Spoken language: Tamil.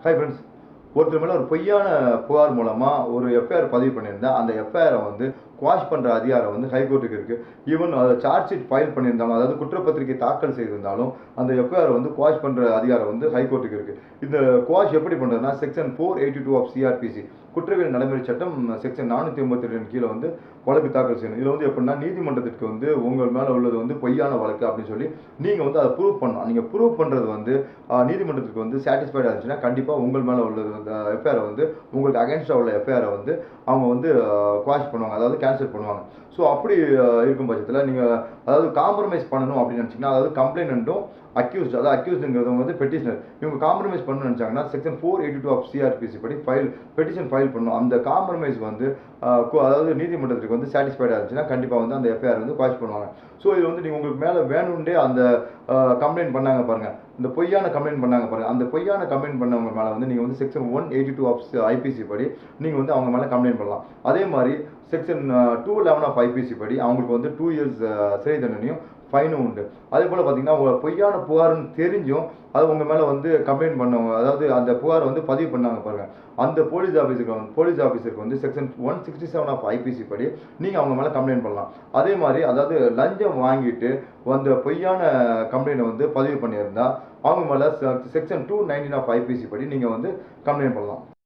Hi friends. ஒருத்தர் மேலே ஒரு பொய்யான புகார் மூலமாக ஒரு எஃப்ஐஆர் பதிவு பண்ணியிருந்தேன். அந்த எஃப்ஐஆரை வந்து குவாஷ் பண்ணுற அதிகாரம் வந்து ஹைகோர்ட்டுக்கு இருக்குது. ஈவன் அதை சார்ஜ் ஷீட் ஃபைல் பண்ணியிருந்தாலும், அதாவது குற்றப்பத்திரிகை தாக்கல் செய்திருந்தாலும் அந்த எஃப்ஐஆர் வந்து குவாஷ் பண்ணுற அதிகாரம் வந்து ஹைகோர்ட்டுக்கு இருக்குது. இந்த குவாஷ் எப்படி பண்ணுறதுனா, செக்ஷன் 482 ஆஃப் சிஆர்பிசி குற்றவியல் நடைமுறை சட்டம் செக்ஷன் 482 கீழே வந்து வழக்கு தாக்கல் செய்யணும். இதில் வந்து எப்படின்னா, நீதிமன்றத்திற்கு வந்து உங்கள் மேலே உள்ளது வந்து பொய்யான வழக்கு அப்படின்னு சொல்லி நீங்கள் வந்து அதை ப்ரூவ் பண்ணணும். நீங்கள் ப்ரூவ் பண்ணுறது வந்து நீதிமன்றத்துக்கு வந்து சாட்டிஸ்ஃபைடாக இருந்துச்சுன்னா கண்டிப்பாக உங்கள் மேலே உள்ளது எஃப்ஐஆரை வந்து உங்களுக்கு அகேன்ஸ்டாக உள்ள எஃப்ஐஆரை வந்து அவங்க வந்து குவாஷ் பண்ணுவாங்க, அதாவது கேன்சல் பண்ணுவாங்க. ஸோ அப்படி இருக்கும் பட்சத்தில் நீங்கள் அதாவது காம்ப்ரமைஸ் பண்ணணும் அப்படின்னு நினச்சிங்கன்னா, அதாவது கம்ப்ளைண்ட்டும் அக்யூஸ்ட், அதாவது அக்யூஸ்டுங்கிறவங்க வந்து பெட்டிஷனர், இவங்க காம்ப்ரமைஸ் பண்ணணும்னு நினச்சாங்கன்னா செக்ஷன் 482 ஆஃப் சிஆர்பிசி படி பெட்டிஷன் ஃபைல் பண்ணணும். அந்த காம்ப்ரமைஸ் வந்து அதாவது நீதிமன்றத்துக்கு வந்து சாட்டிஸ்ஃபைடாக இருந்துச்சுன்னா கண்டிப்பாக வந்து அந்த எஃப்ஐஆர் வந்து குவாஷ் பண்ணுவாங்க. ஸோ இது வந்து நீங்கள் உங்களுக்கு மேலே வேணும்னே அந்த கம்ப்ளைண்ட் பண்ணாங்க பாருங்கள், இந்த பொய்யான கம்ப்ளைண்ட் பண்ணாங்க பாருங்கள், அந்த பொய்யான கம்ப்ளைண்ட் பண்ணவங்க மேலே வந்து நீங்கள் வந்து செக்ஷன் 182 ஆஃப் ஐபிசி படி நீங்கள் வந்து அவங்க மேலே கம்ப்ளைண்ட் பண்ணலாம். அதே மாதிரி செக்ஷன் 211 ஆஃப் ஐபிசி படி அவங்களுக்கு வந்து 2 இயர்ஸ் சிறை தண்டனையும் ஃபைனும் உண்டு. அதே போல் பார்த்தீங்கன்னா, உங்கள் பொய்யான புகார்னு தெரிஞ்சும் அது உங்கள் மேலே வந்து கம்ப்ளைண்ட் பண்ணவங்க, அதாவது அந்த புகாரை வந்து பதிவு பண்ணாங்க பாருங்கள், அந்த போலீஸ் ஆஃபீஸருக்கு வந்து செக்ஷன் 167 ஆஃப் ஐபிசி படி நீங்கள் அவங்க மேலே கம்ப்ளைண்ட் பண்ணலாம். அதே மாதிரி அதாவது லஞ்சம் வாங்கிட்டு அந்த பொய்யான கம்ப்ளைண்ட்டை வந்து பதிவு பண்ணியிருந்தால் அவங்க மேலே செக்ஷன் 219 ஆஃப் ஐபிசி படி நீங்கள் வந்து கம்ப்ளைண்ட் பண்ணலாம்.